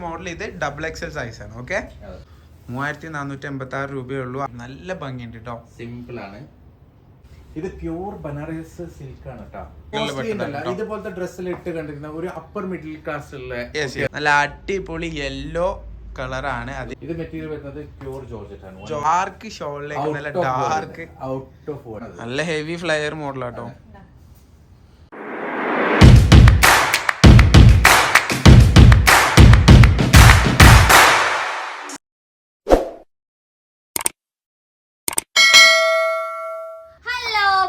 Model ഇത് XXL size ആണ്. Okay, 3486 രൂപയേ ഉള്ളൂ. നല്ല ഭംഗിയുണ്ട് കേട്ടോ, സിമ്പിൾ ആണ്. ഇത് പ്യൂർ ബനാറസ് സിൽക്ക് ആണ് കേട്ടോ. ഇതുപോലത്തെ ഡ്രസ്സിൽ ഇട്ട് കണ്ടിരുന്ന ഒരു അപ്പർ മിഡിൽ ക്ലാസ് ഉള്ള നല്ല അടിപൊളി യെല്ലോ കളറാണ്. അത് ഇത് മെറ്റീരിയൽ വരുന്നത് പ്യൂർ ജോർജറ്റ് ആണ്. ഡാർക്ക് ഷോളിലേക്ക് നല്ല ഡാർക്ക് ഔട്ട് ഓഫ് നല്ല ഹെവി ഫ്ലയർ മോഡലാട്ടോ.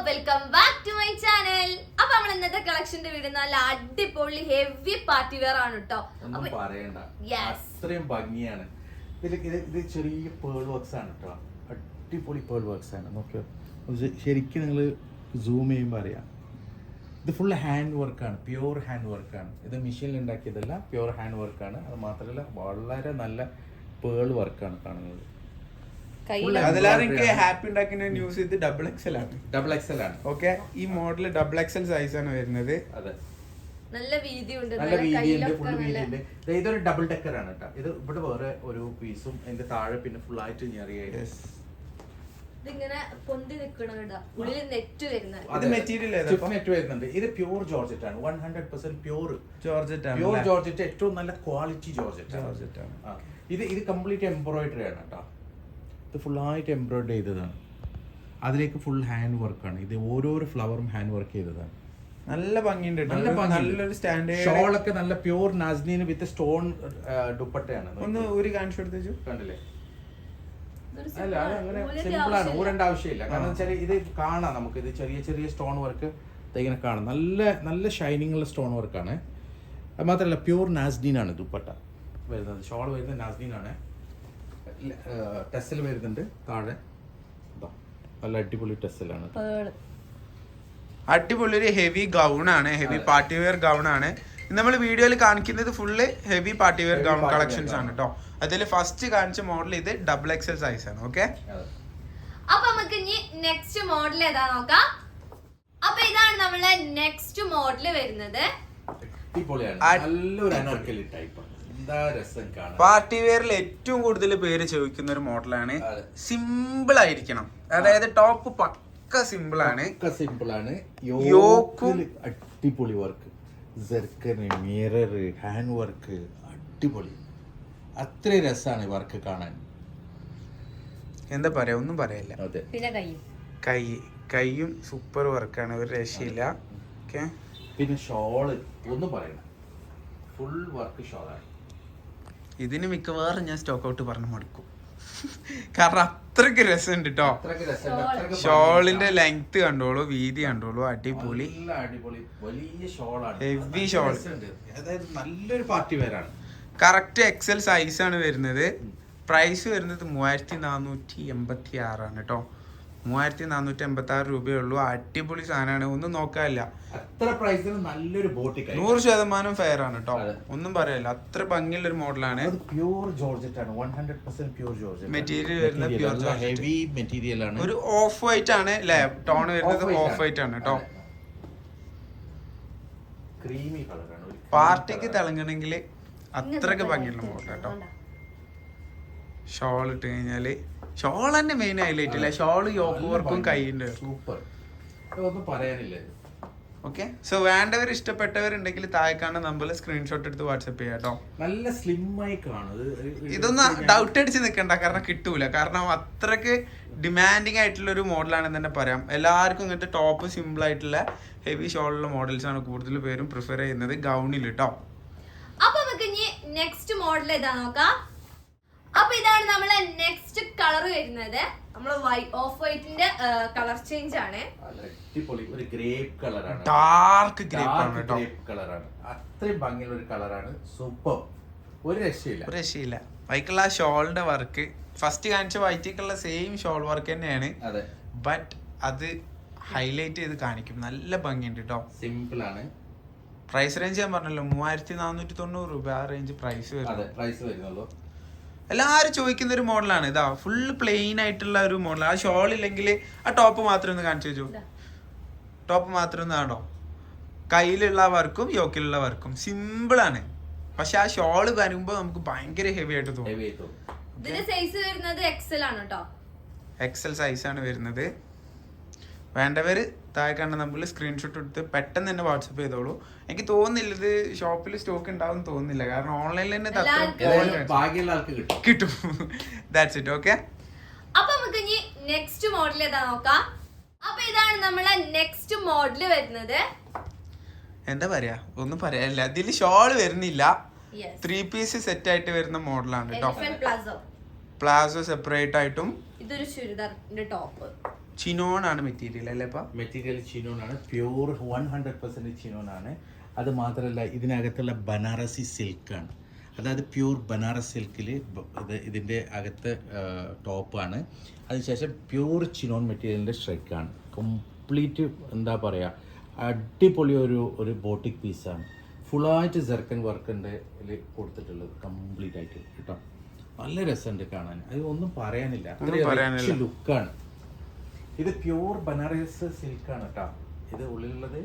Welcome back to my channel. അപ്പൊ നമ്മൾ ഇന്നത്തെ കളക്ഷന്റെ വീട് നല്ല അടിപൊളി ഹെവി പാർട്ടി വെയർ ആണ് കേട്ടോ. ഒന്നും പറയണ്ട, അത്രയും ഭംഗിയാണ്. ഇത് ചെറിയ പേൾ വർക്ക്സ് ആണ് കേട്ടോ, അടിപൊളി പേൾ വർക്ക്സ് ആണ്. നോക്കിയോ, ശരിക്കും നിങ്ങൾ സൂം ചെയ്യുമ്പോൾ അറിയാം. ഇത് ഫുൾ ഹാൻഡ് വർക്കാണ്, പ്യൂർ ഹാൻഡ് വർക്കാണ്. ഇത് മെഷീനിൽ ഉണ്ടാക്കിയതല്ല, പ്യൂർ ഹാൻഡ് വർക്കാണ്. അത് മാത്രമല്ല വളരെ നല്ല പേൾ വർക്കാണ് കാണുന്നത്. ഹാപ്പി ഉണ്ടാക്കുന്ന ന്യൂസ് ഇത് XXL ആണ്. ഓക്കെ, ഈ മോഡൽ XXL സൈസ് ആണ് വരുന്നത്. അതെ, നല്ല വീതിയുണ്ട്, നല്ല വീതിയുണ്ട്, ഫുൾ വീതിയുണ്ട്. ഇതൊരു ഡബിൾ ഡെക്കർ ആണ് കേട്ടോ. ഇത് ഇവിടെ വേറെ ഒരു പീസും അതിന്റെ താഴെ പിന്നെ ഫുൾ ആയിട്ട് ഞെറിയായിട്ട് ഇതിങ്ങനെ പൊന്തി നിൽക്കണ ഉള്ളിൽ നെറ്റ് വരുന്നത്. ഇത് മെറ്റീരിയൽ നെറ്റ് വരുന്നുണ്ട്. ഇത് പ്യൂർ ജോർജറ്റ് ആണ്, 100% പ്യൂർ ജോർജറ്റ് ആണ്. പ്യൂർ ജോർജറ്റ്, ഏറ്റവും നല്ല ക്വാളിറ്റി ജോർജറ്റ് ആണ്. ഇത് കംപ്ലീറ്റ് എംബ്രോയിഡറി ആണ് കേട്ടോ. ഇത് ഫുള്ളായിട്ട് എംബ്രോയിഡറി ചെയ്തതാണ്. അതിലേക്ക് ഫുൾ ഹാൻഡ് വർക്കാണ്. ഇത് ഓരോരോ ഫ്ലവറും ഹാൻഡ് വർക്ക് ചെയ്തതാണ്. നല്ല ഭംഗിയുണ്ട്, നല്ലൊരു സ്റ്റാൻഡേർഡ് ഷോളൊക്കെ നല്ല പ്യൂർ നാസ്നീന് വിത്ത് സ്റ്റോൺ ദുപ്പട്ടയാണ്. ഒന്ന് ഒരു കാണിച്ചു കൊടുത്തു കണ്ടില്ലേ? അല്ല, അത് അങ്ങനെ സിമ്പിളാണ്, ഊരേണ്ട ആവശ്യമില്ല. കാരണം വെച്ചാൽ ഇത് കാണാം നമുക്ക്. ഇത് ചെറിയ ചെറിയ സ്റ്റോൺ വർക്ക് ഇങ്ങനെ കാണാം. നല്ല നല്ല ഷൈനിങ് ഉള്ള സ്റ്റോൺ വർക്കാണ്. അത് മാത്രമല്ല പ്യൂർ നാസ്നീനാണ് ദുപ്പട്ട വരുന്നത്. ഷോൾ വരുന്നത് നാസ്നീനാണ്. ടെസൽ വരുന്നുണ്ട് താഴെ. നല്ല അടിപൊളി ടെസലാണ്. അടിപൊളി ഒരു ഹെവി ഗൗൺ ആണ്, ഹെവി പാർട്ടി വെയർ ഗൗൺ ആണ്. നമ്മൾ വീഡിയോയിൽ കാണിക്കുന്നത് full heavy party wear gown collections ആണ് കേട്ടോ. അതിൽ ഫസ്റ്റ് കാണിച്ച മോഡൽ ഇത് XXL സൈസ് ആണ്. ഓക്കെ, അപ്പൊ നമുക്ക് ഇനി നെക്സ്റ്റ് മോഡൽ ഏതാ നോക്കാം. അപ്പൊ ഇതാണ് നമ്മളെ നെക്സ്റ്റ് മോഡൽ വരുന്നത്. നല്ലൊരു അനാർക്കലി ടൈപ്പ്. പാർട്ടി വെയറിൽ ഏറ്റവും കൂടുതൽ പേര് ചോദിക്കുന്ന ഒരു മോഡലാണ്. സിമ്പിൾ ആയിരിക്കണം, അതായത് ടോപ്പ് പക്ക സിമ്പിൾ ആണ്. യോക്കും അടിപൊളി വർക്ക്, ജെർക്കന്, മിറർ, ഹാൻഡ് വർക്ക് അടിപൊളി. അത്രയും രസമാണ് ഈ വർക്ക് കാണാൻ. എന്താ പറയാ, ഒന്നും പറയില്ല. പിന്നെ കൈയും സൂപ്പർ വർക്കാണ്, ഒരു രക്ഷയില്ല. ഓക്കെ, പിന്നെ ഷോള് ഒന്നും പറയണ്ട, ഫുൾ വർക്ക് ഷോളാണ്. ഇതിന് മിക്കവാറും ഞാൻ സ്റ്റോക്ക് ഔട്ട് പറഞ്ഞ് മടുക്കും, കാരണം അത്രക്ക് രസമുണ്ട് കേട്ടോ. ഷോളിന്റെ ലെങ്ത് കണ്ടോളൂ, വീതി കണ്ടോളൂ, അടിപൊളി വലിയ ഷോളാണ്, ഹെവി ഷോൾ. അതായത് നല്ലൊരു പാർട്ടി വെയറാണ്. കറക്റ്റ് XL സൈസ് ആണ് വരുന്നത്. പ്രൈസ് വരുന്നത് 3486 ആണ് കേട്ടോ. 3486 രൂപയേ ഉള്ളൂ. അടിപൊളി സാധനമാണ്, ഒന്നും നോക്കാനില്ല. അത്ര പ്രൈസിന് നല്ലൊരു ബോട്ടി 100% ഫെയർ ആണ് കേട്ടോ, ഒന്നും പറയല്ല. അത്ര ഭംഗിയുള്ള ഒരു മോഡലാണ്. പ്യൂർ ജോർജറ്റ് ആണ്, 100% പ്യൂർ ജോർജറ്റ്. മെറ്റീരിയൽ വരുന്നത് പ്യൂർ ജോർജറ്റ്, ഹെവി മെറ്റീരിയൽ ആണ്. ഒരു ഓഫ് വൈറ്റ് ആണ് അല്ലേ, ടോൺ വരുന്നത് ഓഫ് വൈറ്റ് ആണ് കേട്ടോ. ക്രീമി കളറാണ്. പാർട്ടിക്ക് തിളങ്ങണമെങ്കിൽ അത്രക്ക് ഭംഗിയുള്ള മോഡൽ കേട്ടോ. ഷോൾ ഇട്ട് കഴിഞ്ഞാല് ഷോൾ തന്നെ മെയിൻ ഹൈലൈറ്റ് അല്ലേ, ഷോള് യോക്ക് വർക്കും കൈയിന്റെ സൂപ്പർ, ഒന്നും പറയാനില്ല. ഓക്കെ, സോ വേണ്ടവർ ഇഷ്ടപ്പെട്ടവരുണ്ടെങ്കിൽ താഴെക്കാണ് നമ്പറിൽ സ്ക്രീൻഷോട്ട് എടുത്ത് വാട്സപ്പ് ചെയ്യാം കേട്ടോ. നല്ല സ്ലിം ആയി കാണും. ഇതൊന്നും ഡൗട്ട് അടിച്ച് നിൽക്കണ്ട, കാരണം കിട്ടൂല. കാരണം അത്രക്ക് ഡിമാൻഡിങ് ആയിട്ടുള്ള ഒരു മോഡലാണെന്ന് തന്നെ പറയാം. എല്ലാവർക്കും ഇങ്ങനത്തെ ടോപ്പ് സിമ്പിൾ ആയിട്ടുള്ള ഹെവി ഷോളുള്ള മോഡൽസ് ആണ് കൂടുതൽ പേരും പ്രിഫർ ചെയ്യുന്നത് ഗൗണിൽ കേട്ടോ. അപ്പൊ നമുക്ക് ഇനി നെക്സ്റ്റ് മോഡൽ ഏതാ നോക്കാം. അപ്പൊ ഇതാണ് നമ്മളെ നെക്സ്റ്റ് കളർ വരുന്നത്. നമ്മള് ഓഫ് വൈറ്റിന്റെ കളർ ചേഞ്ച് ആണ്. ഒരു ഗ്രേപ്പ് കളറാണ്, ഡാർക്ക് ഗ്രേപ്പ് കളറാണ്. അത്രയും ഭംഗിയുള്ള ഒരു കളറാണ്. സൂപ്പർ, ഒരു രക്ഷയില്ല. വൈക്കുള്ള ആ ഷോളിന്റെ വർക്ക് ഫസ്റ്റ് കാണിച്ച വൈറ്റിക്കുള്ള സെയിം ഷോൾ വർക്ക് തന്നെയാണ്, ബട്ട് അത് ഹൈലൈറ്റ് ചെയ്ത് കാണിക്കും. നല്ല ഭംഗിയുണ്ട് കേട്ടോ, സിമ്പിൾ ആണ്. പ്രൈസ് റേഞ്ച് ഞാൻ പറഞ്ഞല്ലോ 3490 രൂപ ആ റേഞ്ച് പ്രൈസ് വരുന്നുള്ളൂ. എല്ലാവരും ചോദിക്കുന്ന ഒരു മോഡലാണ്. ഇതാ ഫുൾ പ്ലെയിൻ ആയിട്ടുള്ള ഒരു മോഡൽ. ആ ഷോൾ ഇല്ലെങ്കിൽ ആ ടോപ്പ് മാത്രം ഒന്ന് കാണിച്ചു വെച്ചു, ടോപ്പ് മാത്രം ഒന്ന് കാണോ. കയ്യിലുള്ള വർക്കും യോക്കിലുള്ള വർക്കും സിമ്പിൾ ആണ്. പക്ഷെ ആ ഷോള് വരുമ്പോ നമുക്ക് ഭയങ്കര ഹെവി ആയിട്ട് തോന്നും. ഹെവി ആയിട്ട് തോന്നും. ഇതിന്റെ സൈസ് വരുന്നത് എക്സൽ ആണ് കേട്ടോ. എക്സൽ സൈസാണ് വരുന്നത്. വേണ്ടവര് താഴെ കണ്ട നമ്മൾ സ്ക്രീൻഷോട്ട് എടുത്ത് പെട്ടെന്ന് തന്നെ വാട്സപ്പ് ചെയ്തോളൂ. എനിക്ക് തോന്നുന്നില്ല ഇത് ഷോപ്പിൽ സ്റ്റോക്ക് ഉണ്ടാവും തോന്നുന്നില്ല, കാരണം ഓൺലൈനിൽ തന്നെ ഏതായാലും ഭാഗ്യമുള്ള ആൾക്ക് കിട്ടും. കിട്ടും. That's it. ഓക്കെ, അപ്പൊ നമുക്ക് ഇനി നെക്സ്റ്റ് മോഡൽ ഏതാ നോക്കാം. അപ്പൊ ഇതാണ് നമ്മളെ നെക്സ്റ്റ് മോഡൽ വരുന്നത്. എന്താ പറയാ, ഒന്നും പറയാനില്ല. ഇതിൽ ഷോള് വരുന്നില്ല, Yes. 3 പീസ് സെറ്റ് ആയിട്ട് വരുന്ന മോഡലാണ് കേട്ടോ. Elephant plazo. പ്ലാസോ സെപ്പറേറ്റ് ആയിട്ടും. ഇതൊരു ചുരിദാറിന്റെ ടോപ്പ്. ചിനോൺ ആണ് മെറ്റീരിയൽ അല്ലേ? ഇപ്പൊ മെറ്റീരിയൽ ചിനോൺ ആണ്, പ്യൂർ 100% ചിനോൺ ആണ്. അത് മാത്രമല്ല ഇതിനകത്തുള്ള ബനാറസി സിൽക്കാണ്, അതായത് പ്യൂർ ബനാറസ് സിൽക്കിൽ ഇതിൻ്റെ അകത്ത് ടോപ്പാണ്. അതിനുശേഷം പ്യൂർ ചിനോൺ മെറ്റീരിയലിൻ്റെ ഷ്രെക്കാണ്. കംപ്ലീറ്റ് എന്താ പറയുക, അടിപൊളി ഒരു ബോട്ടിക് പീസാണ്. ഫുള്ളായിട്ട് ജെർക്കൻ വർക്ക് ഉണ്ട് ഇതിൽ കൊടുത്തിട്ടുള്ളത് കംപ്ലീറ്റ് ആയിട്ട് കേട്ടോ. നല്ല രസമുണ്ട് കാണാൻ, അത് ഒന്നും പറയാനില്ല, അത്രയും ലുക്കാണ്. ഇത് പ്യൂർ ബനാറസ് സിൽക്കാണ് കേട്ടോ. ഇത് ഉള്ളിലുള്ളത്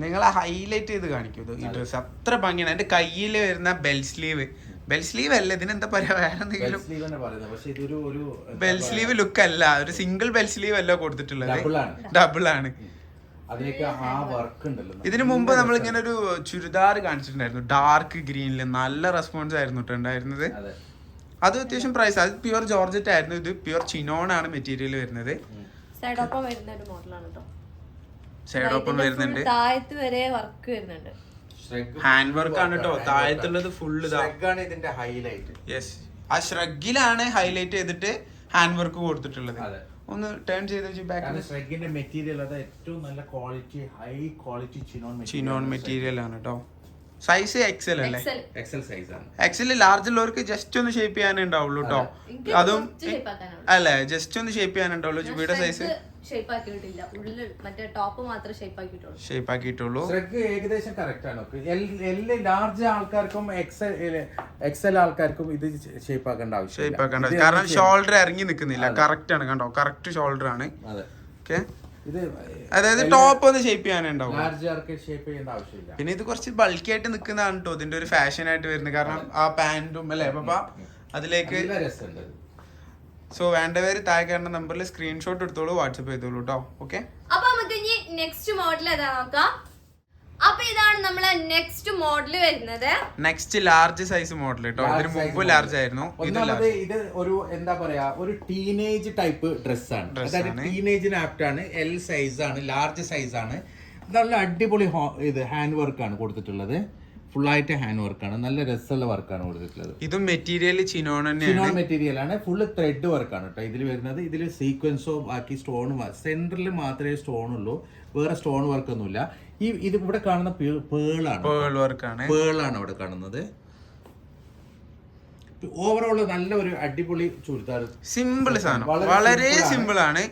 നിങ്ങളെ ഹൈലൈറ്റ് ചെയ്ത് കാണിക്കും ഈ ഡ്രസ്. അത്ര ഭംഗിയാണ്. എന്റെ കയ്യിൽ വരുന്ന ബെൽ സ്ലീവ് അല്ല, ഇതിനെന്താ പറയാ, വേറെ എന്തെങ്കിലും ബെൽ സ്ലീവ് ലുക്ക് അല്ല, ഒരു സിംഗിൾ ബെൽ സ്ലീവ് അല്ല കൊടുത്തിട്ടുള്ളത്, ഡബിൾ ആണ്. അതിലേക്ക് ആ വർക്ക് ഉണ്ടല്ലോ. ഇതിനു മുമ്പ് നമ്മൾ ഇങ്ങനെ ഒരു ചുരിദാർ കാണിച്ചിട്ടുണ്ടായിരുന്നു ഡാർക്ക് ഗ്രീനില്, നല്ല റെസ്പോൺസ് ആയിരുന്നു ഉണ്ടായിരുന്നത്. അത് അത്യാവശ്യം പ്രൈസ്, അത് പ്യുവർ ജോർജറ്റ് ആയിരുന്നു. ഇത് പ്യുവർ ചിനോൺ ആണ് മെറ്റീരിയൽ വരുന്നത്. സൈഡ് ഓപ്പൺ വരുന്ന ഒരു മോഡലാണ് കേട്ടോ. സൈഡ് ഓപ്പൺ വരുന്നുണ്ട്, താഴത്ത് വരെ വർക്ക് വരുന്നുണ്ട്. ഹാൻഡ് വർക്ക് ആണ് കേട്ടോ. താഴത്തുള്ളത് ഫുള്ള് ഇതിന്റെ ഹൈലൈറ്റ്. യെസ്, ആ ഷ്രഗിലാണ് ഹൈലൈറ്റ് ചെയ്തിട്ട് ഹാൻഡ് വർക്ക് കൊടുത്തിട്ടുള്ളത്. ഒന്ന് ടേൺ ചെയ്ത് ഷ്രെഗിന്റെ മെറ്റീരിയൽ അത് ഏറ്റവും നല്ല quality, high quality chinon material ആണ് കേട്ടോ. സൈസ് എക്സൽ അല്ലേ? എക്സൽ സൈസ് ആണ്. എക്സൽ ലാർജ് ഉള്ളവർക്ക് ജസ്റ്റ് ഒന്ന് ഷേപ്പ് ചെയ്യാനേ ഉണ്ടാവുള്ളൂ കേട്ടോ. അതും അല്ലേ, ജസ്റ്റ് ഒന്ന് ഷേപ്പ് ചെയ്യാനുണ്ടാവുള്ളൂ. ചുബിയുടെ സൈസ് ഷേപ്പ് ആക്കിയിട്ടില്ല, ഉള്ളിൽ മറ്റേ ടോപ്പ് മാത്രമേ ഷേപ്പ് ആക്കിയിട്ടുള്ളൂ. ഷ്രെഗ് ഏകദേശം കറക്റ്റ് ആണ്. ലാർജ് ആൾക്കാർക്കും എക്സൽ ആൾക്കാർക്കും ഇത് ഷേപ്പ് ആക്കേണ്ട ആവശ്യം, കാരണം ഷോൾഡർ ഇറങ്ങി നിൽക്കുന്നില്ല. കറക്റ്റ് ആണ് കണ്ടോ, കറക്റ്റ് ഷോൾഡർ ആണ്. ഓക്കെ, അതായത് ടോപ്പ് ഒന്ന് ഷേപ്പ് ചെയ്യാനുണ്ടാവും, ഷേപ്പ് ചെയ്യേണ്ട ആവശ്യമില്ല. പിന്നെ ഇത് കുറച്ച് ബൾക്കി ആയിട്ട് നിൽക്കുന്നതാണ് കേട്ടോ ഇതിന്റെ ഒരു ഫാഷൻ ആയിട്ട് വരുന്നത്, കാരണം ആ പാന്റും അല്ലേ അപ്പൊ അതിലേക്ക്. സോ വേണ്ടവര് താഴെ കാണുന്ന നമ്പറിൽ സ്ക്രീൻഷോട്ട് എടുത്തോളൂ, വാട്സപ്പ് ചെയ്തോളൂ കേട്ടോ. ഓക്കെ, അപ്പൊ നമുക്ക് ഇനി നെക്സ്റ്റ് മോഡൽ ഏതാ നോക്കാം. അപ്പൊ ഇതാണ് നമ്മളെ നെക്സ്റ്റ് മോഡൽ വരുന്നത്. നെക്സ്റ്റ് ലാർജ് സൈസ് മോഡൽ കേട്ടോ. ഇതിന് മുമ്പ് ലാർജ് ആയിരുന്നു. ഇത് ഒരു എന്താ പറയാ, ഒരു ടീനേജ് ടൈപ്പ് ഡ്രസ്സാണ്. അതായത് ടീനേജിന് ആപ്റ്റ് ആണ്. എൽ സൈസ് ആണ്, ലാർജ് സൈസ് ആണ്. നല്ല അടിപൊളി ഇത് ഹാൻഡ് വർക്ക് ആണ് കൊടുത്തിട്ടുള്ളത്. ഫുള്ളായിട്ട് ഹാൻഡ് വർക്കാണ്, നല്ല രസമുള്ള വർക്കാണ് കൊടുത്തിട്ടുള്ളത്. ഇതും മെറ്റീരിയൽ ചിനോൺ മെറ്റീരിയൽ ആണ്, ഫുള്ള് ത്രെഡ് വർക്കാണ് കേട്ടോ ഇതിൽ വരുന്നത്. ഇതിൽ സീക്വൻസോ ബാക്കി സ്റ്റോണും, സെന്ററിൽ മാത്രമേ സ്റ്റോൺ ഉള്ളൂ, വേറെ സ്റ്റോൺ വർക്ക് ഒന്നുമില്ല. ഇത് ഇവിടെ കാണുന്ന പേളാണ് ഇവിടെ കാണുന്നത്. ഓവറോൾ നല്ല ഒരു അടിപൊളി ചുരിദാർ, സിമ്പിൾ സാധനം, വളരെ സിമ്പിൾ ആണ്.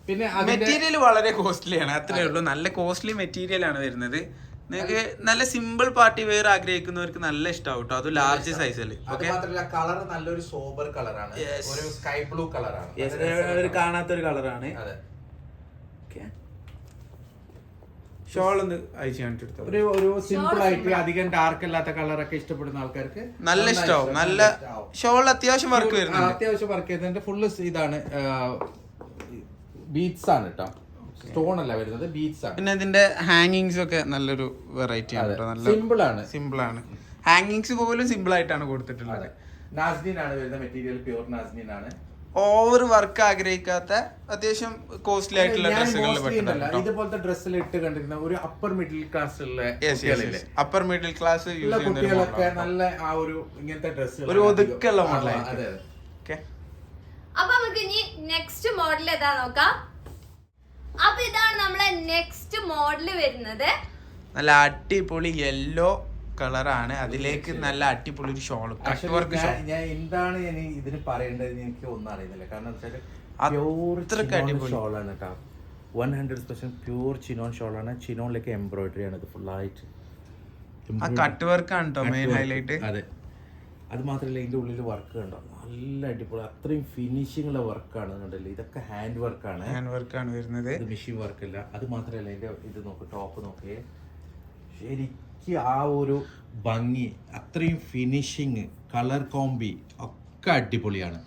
പിന്നെ മെറ്റീരിയൽ വളരെ കോസ്റ്റ്ലി ആണ്, അത്രേ ഉള്ളൂ. നല്ല കോസ്റ്റ്ലി മെറ്റീരിയൽ ആണ് വരുന്നത്. നിങ്ങൾക്ക് നല്ല സിമ്പിൾ പാർട്ടി വെയർ ആഗ്രഹിക്കുന്നവർക്ക് നല്ല ഇഷ്ടമാവും കേട്ടോ. അത് ലാർജ് സൈസിൽ. കളർ നല്ലൊരു സോബർ കളറാണ്, ഒരു സ്കൈ ബ്ലൂ കളറാണ്, കാണാത്തൊരു കളറാണ്. ഷോൾ ഒന്ന് അയച്ചു കാണിച്ചെടുത്തോ. ഒരു സിമ്പിൾ ആയിട്ട് അധികം ഡാർക്ക് അല്ലാത്ത കളറൊക്കെ ഇഷ്ടപ്പെടുന്ന ആൾക്കാർക്ക് നല്ല ഇഷ്ടമാവും. നല്ല ഷോൾ അത്യാവശ്യം വർക്ക് വരുന്നുണ്ട്, അത്യാവശ്യം വർക്ക് ചെയ്യുന്നുണ്ട്. ഫുള്ള് ഇതാണ്, ബീഡ്സ് ആണ് കേട്ടോ, സ്റ്റോൺ അല്ല വരുന്നത്, ബീഡ്സ് ആണ്. പിന്നെ ഇതിന്റെ ഹാങ്ങിങ്സ് ഒക്കെ നല്ലൊരു വെറൈറ്റി ആണ് കേട്ടോ. നല്ല സിമ്പിൾ ആണ്. ഹാങ്ങിങ്സ് പോലും സിമ്പിൾ ആയിട്ടാണ് കൊടുത്തിട്ടുള്ളത്. നാസ്നിൻ ആണ് വരുന്ന മെറ്റീരിയൽ, പ്യൂർ നാസ്നിൻ ആണ്. ഓവർ വർക്ക് ആഗ്രഹിക്കാത്ത അത്യാവശ്യം കോസ്റ്റ്ലി ആയിട്ടുള്ള ഡ്രസ്സുകളിൽ ഇതുപോലത്തെ ഡ്രസ്സിൽ ഇട്ട് കണ്ടിരുന്ന ഒരു upper middle class upper middle class കുട്ടികളൊക്കെ നല്ല ആ ഒരു ഇങ്ങനത്തെ ഡ്രസ്സ് ഒരു ഒതുക്കുള്ള മോഡലായിട്ട്. അപ്പൊ നമുക്ക് ഇനി നെക്സ്റ്റ് മോഡൽ ഏതാ നോക്കാം. അപ്പൊ ഇതാണ് നമ്മളെ നെക്സ്റ്റ് മോഡൽ വരുന്നത്. നല്ല അടിപൊളി യെല്ലോ കളറാണ്, അതിലേക്ക് നല്ല അടിപൊളി ഒരു ഷോൾ, കട്ട് വർക്ക് ഷോൾ. ഞാൻ എന്താണ് ഇതിന് പറയേണ്ടത് എനിക്ക് ഒന്നും അറിയുന്നില്ല, കാരണം ഷോളാണ് കേട്ടോ. 100% പ്യൂർ ചിനോൺ ഷോളാണ്. ചിനോണിലേക്ക് എംബ്രോയിഡറി ആണ് ഇത് ഫുള്ളായിട്ട്. കട്ട് വർക്ക് ആണ് കേട്ടോ മെയിൻ ഹൈലൈറ്റ്. അതെ, അത് മാത്രമല്ല ഇതിന്റെ ഉള്ളിൽ വർക്ക് കണ്ടോ, നല്ല അടിപൊളി, അത്രയും ഫിനിഷിംഗ് ഉള്ള വർക്കാണ് കണ്ടല്ലേ. ഇതൊക്കെ ഹാൻഡ് വർക്കാണ് വരുന്നത്, മെഷീൻ വർക്ക് അല്ല. അത് മാത്രമല്ല ഇതിന്റെ ഇത് നോക്ക്, ടോപ്പ് നോക്കിയേ, ശരിക്കും ശരിക്കും ആ ഒരു ഭംഗി, അത്രയും ഫിനിഷിങ്, കളർ കോമ്പി ഒക്കെ അടിപൊളിയാണ്.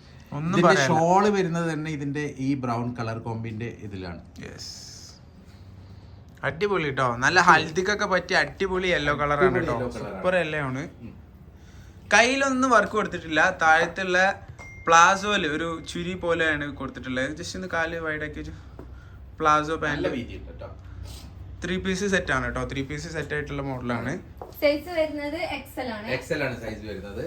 ഇതിന്റെ ഷോള് വരുന്നത് തന്നെ ഇതിന്റെ ഈ ബ്രൗൺ കളർ കോമ്പിന്റെ ഇതിലാണ്. അടിപൊളി കേട്ടോ, നല്ല ഹൽദിക്കൊക്കെ പറ്റിയ അടിപൊളി യെല്ലോ കളറാണ് കേട്ടോ, സൂപ്പർ യെല്ലോ ആണ്. കയ്യിലൊന്നും വർക്ക് കൊടുത്തിട്ടില്ല, താഴത്തുള്ള പ്ലാസോയില് ഒരു ചുരി പോലെയാണ് കൊടുത്തിട്ടുള്ളത്. ജസ്റ്റ് ഒന്ന് കാല് വൈഡാക്കി പ്ലാസോ പാന്റ് 3 പീസ് സെറ്റ് ആണ് കേട്ടോ, 3 പീസ് സെറ്റ് ആയിട്ടുള്ള മോഡലാണ്. സൈസ് വരുന്നത് എക്സൽ ആണ് സൈസ് വരുന്നത്.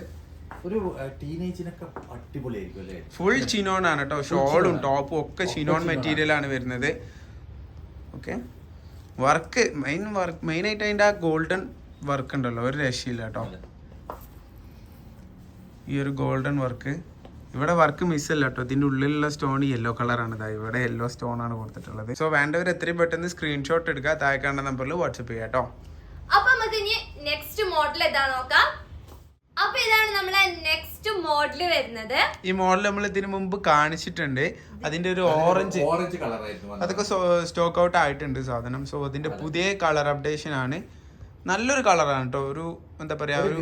ഒരു ടീനേജിനൊക്കെ അടിപൊളിയായിരിക്കും അല്ലേ. ഫുൾ ചിനോൺ ആണ് കേട്ടോ, ഷോളും ടോപ്പും ഒക്കെ ചിനോൺ മെറ്റീരിയൽ ആണ് വരുന്നത്. ഓക്കെ, വർക്ക് മെയിൻ ആയിട്ട് അതിന്റെ ആ ഗോൾഡൻ വർക്ക് ഉണ്ടല്ലോ, ഒരു രക്ഷയില്ല കേട്ടോ. ഈ ഒരു ഗോൾഡൻ വർക്ക് ഇവിടെ വർക്ക് മിസ്സല്ല കേട്ടോ, ഇതിന്റെ ഉള്ളിലുള്ള സ്റ്റോൺ യെല്ലോ കളറാണ്. ഇവിടെ യെല്ലോ സ്റ്റോൺ ആണ് കൊടുത്തിട്ടുള്ളത്. സോ വേണ്ടവർ എത്രയും പെട്ടെന്ന് സ്ക്രീൻഷോട്ട് എടുക്കുക, താഴെ കാണുന്ന നമ്പറിൽ വാട്സപ്പ് ചെയ്യാം കേട്ടോ. അപ്പൊ നമുക്ക് ഇനി നെക്സ്റ്റ് മോഡൽ ഏതാ നോക്കാം. അപ്പൊ ഇതാണ് നമ്മളെ നെക്സ്റ്റ് മോഡൽ വരുന്നത്. ഈ മോഡൽ നമ്മൾ ഇതിനു മുമ്പ് കാണിച്ചിട്ടുണ്ട്, അതിന്റെ ഒരു ഓറഞ്ച് കളറായിരുന്നു, അതൊക്കെ സ്റ്റോക്ക് ഔട്ട് ആയിട്ടുണ്ട് സാധനം. സോ അതിന്റെ പുതിയ കളർ അപ്ഡേഷൻ ആണ്, നല്ലൊരു കളറാണ് കേട്ടോ. ഒരു എന്താ പറയാ, ഒരു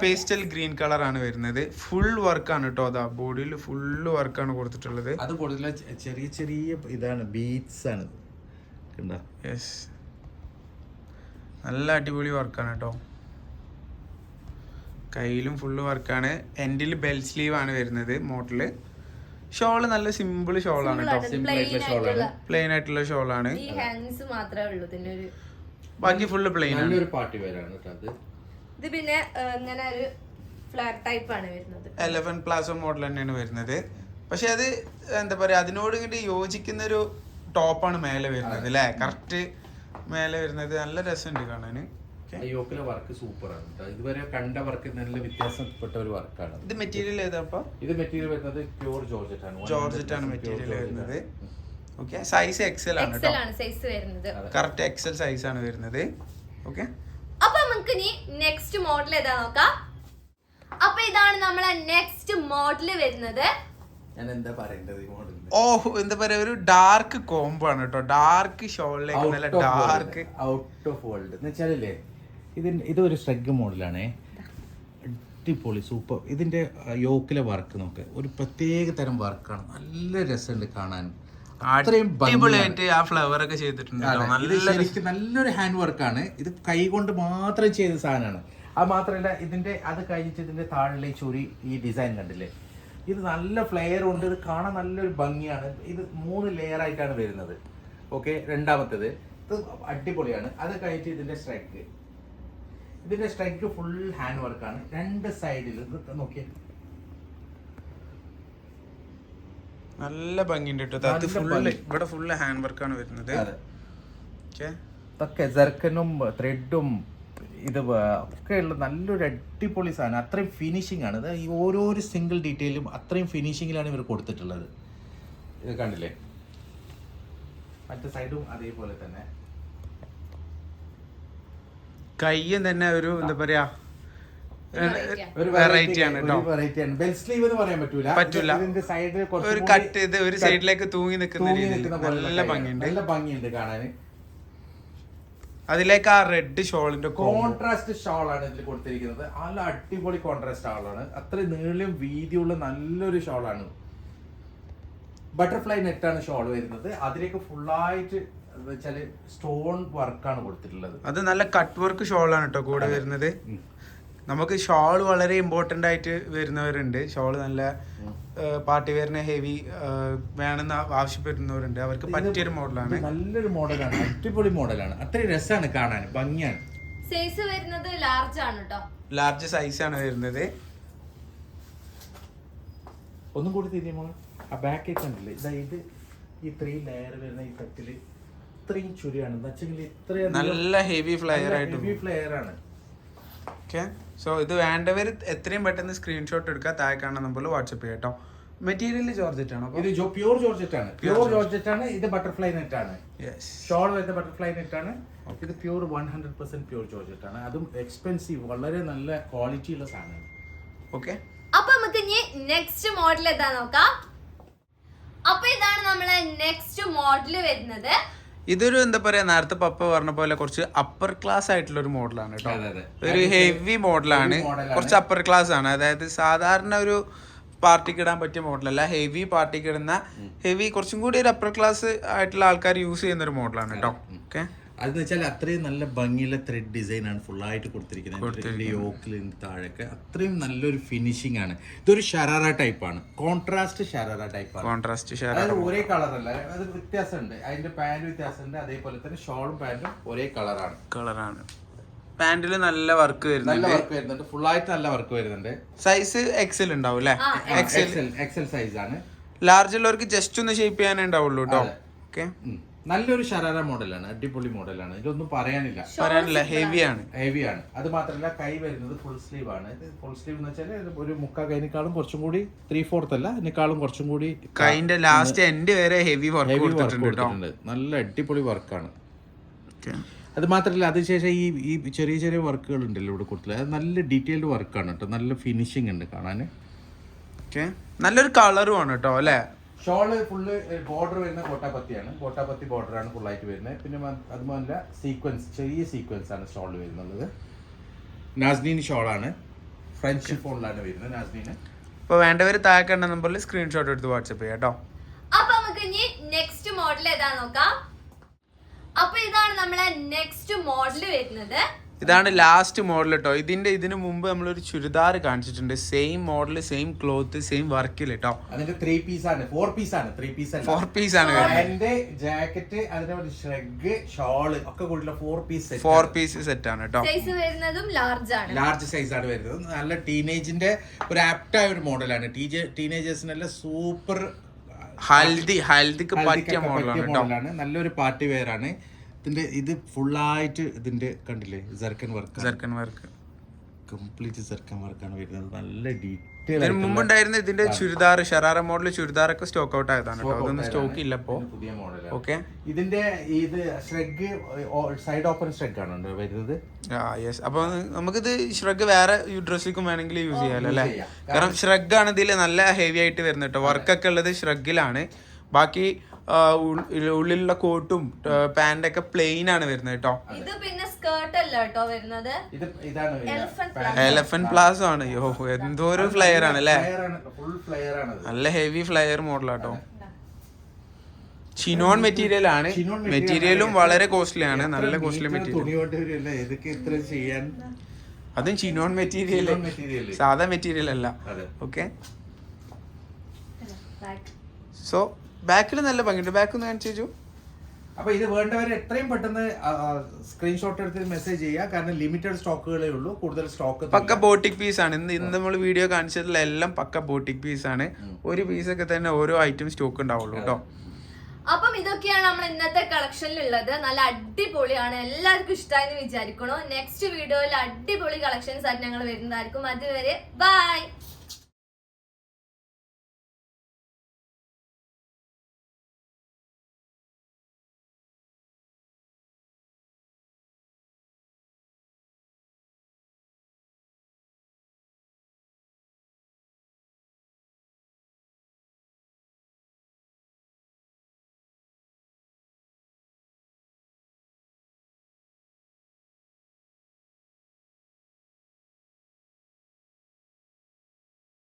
പേസ്റ്റൽ ഗ്രീൻ കളറാണ് വരുന്നത്. ഫുൾ വർക്കാണ് കേട്ടോ, അതാ ബോഡിയിൽ ഫുള്ള് വർക്കാണ് കൊടുത്തിട്ടുള്ളത്. അത് കൂടുതൽ ചെറിയ ചെറിയ ഇതാണ്, ബീറ്റ്സ് ആണ്. യെസ്, നല്ല അടിപൊളി വർക്കാണ് കേട്ടോ. കയ്യിലും ഫുള്ള് വർക്കാണ്. എൻഡിൽ ബെൽ സ്ലീവ് ആണ് വരുന്നത് മോഡല്. ഷോള് നല്ല സിമ്പിൾ ഷോളാണ് കേട്ടോ, പ്ലെയിൻ ആയിട്ടുള്ള ഷോളാണ്. ബാക്കി ഫുള്ള് പ്ലെയിൻ ആണ്. പാർട്ടി വെയറാണ് കേട്ടോ ഇത്. പിന്നെ ഇങ്ങനെ ഒരു ഫ്ലാറ്റ് ടൈപ്പ് ആണ് വരുന്നത്. 11 പ്ലാസോ മോഡൽ തന്നെയാണ് വരുന്നത്. പക്ഷെ അത് എന്താ പറയാ, അതിനോട് ഇങ്ങോട്ട് യോജിക്കുന്ന ഒരു ടോപ്പാണ് മേലെ വരുന്നത് അല്ലേ, കറക്റ്റ് മേലെ വരുന്നത്. നല്ല രസമുണ്ട് കാണാന്. യോക്കിലെ വർക്ക് സൂപ്പറാണ് കേട്ടോ. ഇതുവരെ കണ്ട വർക്ക് നല്ല വ്യത്യാസപ്പെട്ട ഒരു വർക്കാണ്. ഇത് മെറ്റീരിയൽ ഏതാ? ഇത് മെറ്റീരിയൽ വരുന്നത് പ്യൂർ ജോർജറ്റ് ആണ്. ജോർജറ്റ് ആണ് മെറ്റീരിയൽ വരുന്നത്. ഓക്കെ, സൈസ് എക്സൽ ആണ് കേട്ടോ, സൈസ് വരുന്നത് കറക്റ്റ് എക്സൽ സൈസ് ആണ് വരുന്നത്. ഓക്കെ, അപ്പൊ നമുക്ക് ഇനി നെക്സ്റ്റ് മോഡൽ ഏതാ നോക്കാം. അപ്പൊ ഇതാണ് നമ്മളെ നെക്സ്റ്റ് മോഡൽ വരുന്നത്. ഞാൻ എന്താ പറയേണ്ടത് ഈ മോഡൽ? എന്താ പറയാ, ഒരു ഡാർക്ക് കോംബോ ആണ് കേട്ടോ. ഡാർക്ക് ഷോളിലേക്ക് നല്ല ഡാർക്ക് ഔട്ട് ഓഫ് വേൾഡ് എന്ന് വെച്ചാലേ, ഇതൊരു സ്ട്രഗ് മോഡലാണേ, അടിപൊളി സൂപ്പർ. ഇതിന്റെ യോക്കിലെ വർക്ക് നോക്ക്, ഒരു പ്രത്യേക തരം വർക്കാണ്, നല്ല രസമുണ്ട് കാണാൻ. അടിപൊളിയായിട്ട് ആ ഫ്ലവർ ഒക്കെ ചെയ്തിട്ടുണ്ട്. ശരിക്കും നല്ലൊരു ഹാൻഡ് വർക്കാണ്. ഇത് കൈ കൊണ്ട് മാത്രം ചെയ്ത സാധനമാണ്. അത് മാത്രമല്ല, ഇതിന്റെ അത് കഴിഞ്ഞിട്ട് ഇതിന്റെ താഴെ ചുരി ഈ ഡിസൈൻ കണ്ടില്ലേ, ഇത് നല്ല ഫ്ലെയർ ഉണ്ട്, ഇത് കാണാൻ നല്ലൊരു ഭംഗിയാണ്. ഇത് 3 ലെയർ ആയിട്ടാണ് വരുന്നത്. ഓക്കെ, രണ്ടാമത്തേത് ഇത് അടിപൊളിയാണ്. അത് കഴിഞ്ഞിട്ട് ഇതിന്റെ സ്ട്രൈക്ക് ഫുൾ ഹാൻഡ് വർക്കാണ്. 2 സൈഡിൽ നോക്കിയേ, നല്ല ഭംഗിയുണ്ട് കേട്ടോ. അത് ഫുള്ള് ഇവിടെ ഫുള്ള് ഹാൻഡ് വർക്കാണ് വരുന്നത്. ഇതൊക്കെ ജർക്കനും ത്രെഡും ഇത് ഒക്കെ ഉള്ള നല്ലൊരു അടിപൊളി സാധനം. അത്രയും ഫിനിഷിംഗ് ആണ്. ഈ ഓരോരോ സിംഗിൾ ഡീറ്റെയിലും അത്രയും ഫിനിഷിങ്ങിലാണ് ഇവർ കൊടുത്തിട്ടുള്ളത്. ഇത് കണ്ടില്ലേ, മറ്റേ സൈഡും അതേപോലെ തന്നെ. കയ്യും തന്നെ ഒരു എന്താ പറയാ, ഒരു വെറൈറ്റി ആണ് കേട്ടോ. ബെൽ സ്ലീവ് എന്ന് പറയാൻ പറ്റൂല. ഇതിന്റെ സൈഡിൽ ഒരു കട്ട് ചെയ്ത് ഒരു സൈഡിലേക്ക് തൂങ്ങി നിൽക്കുന്ന രീതിയിൽ നല്ല ഭംഗിയുണ്ട് കാണാൻ. അതിലേക്ക് ആ റെഡ് ഷോളിന്റെ കോൺട്രാസ്റ്റ് ഷോളാണ് ഇതിൽ കൊടുത്തിരിക്കുന്നത്. നല്ല അടിപൊളി കോൺട്രാസ്റ്റ് ഷോളാണ്. അത്ര നീളം വീതിയുള്ള നല്ലൊരു ഷോളാണ്. ബട്ടർഫ്ലൈ നെറ്റാണ് ഷോൾ വരുന്നത്. അതിലേക്ക് ഫുള്ളായിട്ട് വെച്ചാല് സ്റ്റോൺ വർക്കാണ് കൊടുത്തിട്ടുള്ളത്. അത് നല്ല കട്ട് വർക്ക് ഷോളാണ് കേട്ടോ കൂടെ വരുന്നത്. നമുക്ക് ഷോൾ വളരെ ഇമ്പോർട്ടന്റ് ആയിട്ട് വരുന്നവരുണ്ട്. ഷോൾ നല്ല പാർട്ടി വെയറിന് ഹെവി വേണമെന്ന് ആവശ്യപ്പെടുന്നവരുണ്ട്. അവർക്ക് പറ്റിയൊരു മോഡലാണ്. നല്ലൊരു മോഡലാണ്, അടിപൊളി മോഡലാണ്. അത്രയും രസമാണ് കാണാൻ, ഭംഗിയാണ്. സൈസ് വരുന്നത് ലാർജ് ആണ് കേട്ടോ, ലാർജ് സൈസ് ആണ് വരുന്നത്. ഒന്നും കൂടി തിരിയുമ്പോൾ ആ ബാക്ക് കണ്ടില്ലേ, ഇത് ഈ 3 ലെയർ വരുന്ന ഈ സെറ്റില് ഇത്രയും ചുരിയാണ്. നല്ല ഹെവി ഫ്ലെയർ ആണ്. ഓക്കെ, സോ ഇത് വേണ്ടവർ എത്രയും പെട്ടെന്ന് സ്ക്രീൻഷോട്ട് എടുക്കുക, താഴെ കാണുന്ന നമ്പറിൽ വാട്സപ്പ് ചെയ്യാം കേട്ടോ. മെറ്റീരിയൽ ജോർജറ്റ് ആണ്, ഇത് പ്യൂർ ജോർജറ്റ് ആണ്. ഇത് ബട്ടർഫ്ലൈ നെറ്റ് ആണ്. ഷോൾ വരുന്ന ബട്ടർഫ്ലൈ നെറ്റ് ആണ്. ഇത് പ്യൂർ 100% പ്യൂർ ജോർജറ്റ് ആണ്. അതും എക്സ്പെൻസീവ്, വളരെ നല്ല ക്വാളിറ്റി ഉള്ള സാധനമാണ്. ഓക്കെ, അപ്പൊ നമുക്ക് ഇനി നെക്സ്റ്റ് മോഡൽ ഏതാ നോക്കാം. അപ്പൊ ഇതാണ് നമ്മളെ നെക്സ്റ്റ് മോഡൽ വരുന്നത്. ഇതൊരു എന്താ പറയാ, നേരത്തെ പപ്പ പറഞ്ഞ പോലെ കുറച്ച് അപ്പർ ക്ലാസ് ആയിട്ടുള്ള ഒരു മോഡലാണ് കേട്ടോ. അതെ, അതെ. ഒരു ഹെവി മോഡലാണ്, കുറച്ച് അപ്പർ ക്ലാസ് ആണ്. അതായത് സാധാരണ ഒരു പാർട്ടിക്ക് ഇടാൻ പറ്റിയ മോഡലല്ല, ഹെവി പാർട്ടിക്ക് ഇടുന്ന ഹെവി കുറച്ചും കൂടി ഒരു അപ്പർ ക്ലാസ് ആയിട്ടുള്ള ആൾക്കാർ യൂസ് ചെയ്യുന്ന ഒരു മോഡലാണ് കേട്ടോ. ഓക്കെ, അതെന്ന് വെച്ചാൽ അത്രയും നല്ല ഭംഗിയുള്ള ത്രെഡ് ഡിസൈൻ ആണ് ഫുള്ളായിട്ട് കൊടുത്തിരിക്കുന്നത്. യോക്കിൽ താഴൊക്കെ അത്രയും നല്ലൊരു ഫിനിഷിംഗ് ആണ്. ഇതൊരു ഷരാറ ടൈപ്പ് ആണ്, കോൺട്രാസ്റ്റ് ഷരാറ ടൈപ്പ് ആണ്. കോൺട്രാസ്റ്റ് അതായത് ഒരേ കളറല്ല, അത് വ്യത്യാസമുണ്ട്. അതിന്റെ പാന്റ് വ്യത്യാസമുണ്ട്, അതേപോലെ തന്നെ ഷോളും പാന്റും ഒരേ കളറാണ്. പാന്റിൽ നല്ല വർക്ക് നല്ല വരുന്നുണ്ട്, വർക്ക് വരുന്നുണ്ട്, ഫുള്ളായിട്ട് നല്ല വർക്ക് വരുന്നുണ്ട്. സൈസ് എക്സൽ ഉണ്ടാവും അല്ലേ? എക്സൽ സൈസ് ആണ്. ലാർജ് ഉള്ളവർക്ക് ജസ്റ്റ് ഒന്ന് ഷേപ്പ് ചെയ്യാനേ ഉണ്ടാവുള്ളൂ കേട്ടോ. ഓക്കെ, നല്ലൊരു ഷരാറ മോഡലാണ്, അടിപൊളി മോഡലാണ്, ഇതൊന്നും പറയാനില്ല. ഹെവിയാണ്. അത് മാത്രമല്ല കൈ വരുന്നത് ഫുൾ സ്ലീവ് ആണ്. ഇത് ഫുൾ സ്ലീവ് എന്ന് വെച്ചാൽ ഒരു മുക്കാ കൈനേക്കാളും കുറച്ചും കൂടി 3/4 അല്ല, അതിനേക്കാളും കുറച്ചും കൂടി കൈന്റെ ലാസ്റ്റ് എൻഡ് വരെ ഹെവി വർക്ക് കൊടുത്തിട്ടുണ്ട്. നല്ല അടിപൊളി വർക്കാണ്. അത് മാത്രമല്ല അതിനുശേഷം ഈ ചെറിയ ചെറിയ വർക്കുകൾ ഉണ്ടല്ലോ ഇവിടെ കൊടുത്തില്ല, അത് നല്ല ഡീറ്റെയിൽഡ് വർക്കാണ് കേട്ടോ. നല്ല ഫിനിഷിംഗ് ഉണ്ട് കാണാൻ. നല്ലൊരു കളറും ആണ് കേട്ടോ അല്ലേ? ഷോള് ഫുള്ള് ബോർഡർ വരുന്ന കോട്ടാപത്തി ബോർഡറാണ് ഫുള്ളായിട്ട് വരുന്നത്. പിന്നെ അതുപോലെ സീക്വൻസ്, ചെറിയ സീക്വൻസ് ആണ് ഷോള് വരുന്നത്. നാസ്നീൻ ഷോളാണ്, ഫ്രഞ്ച് ഫോണിലാണ് വരുന്നത് നാസ്നീന്. അപ്പൊ വേണ്ടവര് താഴെ കണ്ട നമ്പറിൽ സ്ക്രീൻഷോട്ട് എടുത്ത് വാട്സ്ആപ്പ് ചെയ്യാം കേട്ടോ. അപ്പൊ നമുക്ക് ഇനി നെക്സ്റ്റ് മോഡൽ ഏതാ നോക്കാം. അപ്പൊ ഇതാണ് നമ്മളെ നെക്സ്റ്റ് മോഡൽ വരുന്നത്. ഇതാണ് ലാസ്റ്റ് മോഡൽ കേട്ടോ. ഇതിന് മുമ്പ് നമ്മളൊരു ചുരിദാർ കാണിച്ചിട്ടുണ്ട്, same model, same cloth, same വർക്കിൽ കേട്ടോ. അതിന്റെ 3 പീസാണ്, 4 പീസാണ്, 3 പീസ് ആണ്. അതിന്റെ ജാക്കറ്റ്, അതിന്റെ ഷ്രഗ്, ഷോള് ഒക്കെ കൂടിയുള്ള 4 പീസ് സെറ്റ് ആണ് കേട്ടോ. സൈസ് വരുന്നതും ലാർജ് സൈസ് ആണ് വരുന്നത്. നല്ല ടീനേജിന്റെ ഒരു ആപ്റ്റായ ഒരു മോഡലാണ്. ടീനേജേഴ്സിനെല്ലാം സൂപ്പർ ഹൽദിക്ക് പറ്റിയ മോഡലാണ്. നല്ലൊരു പാർട്ടി വെയർ ആണ്. ഇത് ഫുള്ളായിട്ട് ഇതിന്റെ കണ്ടില്ലേ, ജർക്കൻ വർക്ക്, കംപ്ലീറ്റ് ജർക്കൻ വർക്കാണ് വരുന്നത്. നല്ല ഡീറ്റെയിൽ. ഇതിന് മുമ്പുണ്ടായിരുന്ന ഇതിന്റെ ചുരിദാർ, ഷറാറ മോഡൽ ചുരിദാറൊക്കെ സ്റ്റോക്ക് ഔട്ട് ആയതാണ് കേട്ടോ. അതൊന്നും സ്റ്റോക്ക് ഇല്ല ഇപ്പോ. പുതിയ മോഡൽ. ഓക്കെ, ഇതിന്റെ ഇത് ഷ്രഗ് സൈഡ് ഓപ്പൺ ഷ്രഗ് ആണ് വരുന്നത്. യെസ്. അപ്പൊ നമുക്കിത് ഷ്രഗ് വേറെ ഡ്രസ്സിലേക്കും വേണമെങ്കിൽ യൂസ് ചെയ്യാലോ അല്ലേ? കാരണം ഷ്രഗ് ആണ് ഇതിൽ നല്ല ഹെവി ആയിട്ട് വരുന്നത് കേട്ടോ. വർക്കൊക്കെ ഉള്ളത് ഷ്രഗിലാണ്. ബാക്കി ഉള്ളിലുള്ള കോട്ടും പാന്റൊക്കെ പ്ലെയിൻ ആണ് വരുന്നത് കേട്ടോ. ഇത് പിന്നെ സ്കേർട്ട് അല്ല കേട്ടോ വരുന്നത്, എലഫന്റ് പ്ലാസോ ആണ്. യോ, എന്തോ ഒരു ഫ്ലെയർ ആണ് അല്ലേ? നല്ല ഹെവി ഫ്ലെയർ മോഡലാട്ടോ. ചിനോൺ മെറ്റീരിയൽ ആണ്. മെറ്റീരിയലും വളരെ കോസ്റ്റ്ലി ആണ്, നല്ല കോസ്റ്റ്ലി മെറ്റീരിയൽ. അതും ചിനോൺ മെറ്റീരിയൽ, സാധാ മെറ്റീരിയൽ അല്ല. ഓക്കെ, സോ ബാക്കിൽ നല്ല ഭംഗിയുണ്ട്. ബാക്ക് ഒന്ന് കാണിച്ചു. അപ്പൊ ഇത് വേണ്ടവരെ എത്രയും പെട്ടെന്ന് സ്ക്രീൻഷോട്ട് എടുത്ത് മെസ്സേജ് ചെയ്യുക. കാരണം ലിമിറ്റഡ് സ്റ്റോക്കുകളേ ഉള്ളൂ, കൂടുതൽ സ്റ്റോക്ക്. പക്ക ബോട്ടിക് പീസ് ആണ്. ഇന്ന് നമ്മൾ വീഡിയോ കാണിച്ചതിൽ എല്ലാം പക്ക ബോട്ടിക് പീസ് ആണ്. ഒരു പീസൊക്കെ തന്നെ ഓരോ ഐറ്റം സ്റ്റോക്ക് ഉണ്ടാവുള്ളൂ കേട്ടോ. അപ്പം ഇതൊക്കെയാണ് നമ്മൾ ഇന്നത്തെ കളക്ഷനിലുള്ളത്. നല്ല അടിപൊളിയാണ്, എല്ലാവർക്കും ഇഷ്ടമായെന്ന് വിചാരിക്കണോ. നെക്സ്റ്റ് വീഡിയോയിൽ അടിപൊളി കളക്ഷൻസ് ആയിട്ട് ഞങ്ങൾ വരുന്നതായിരിക്കും. അതുവരെ ബൈ.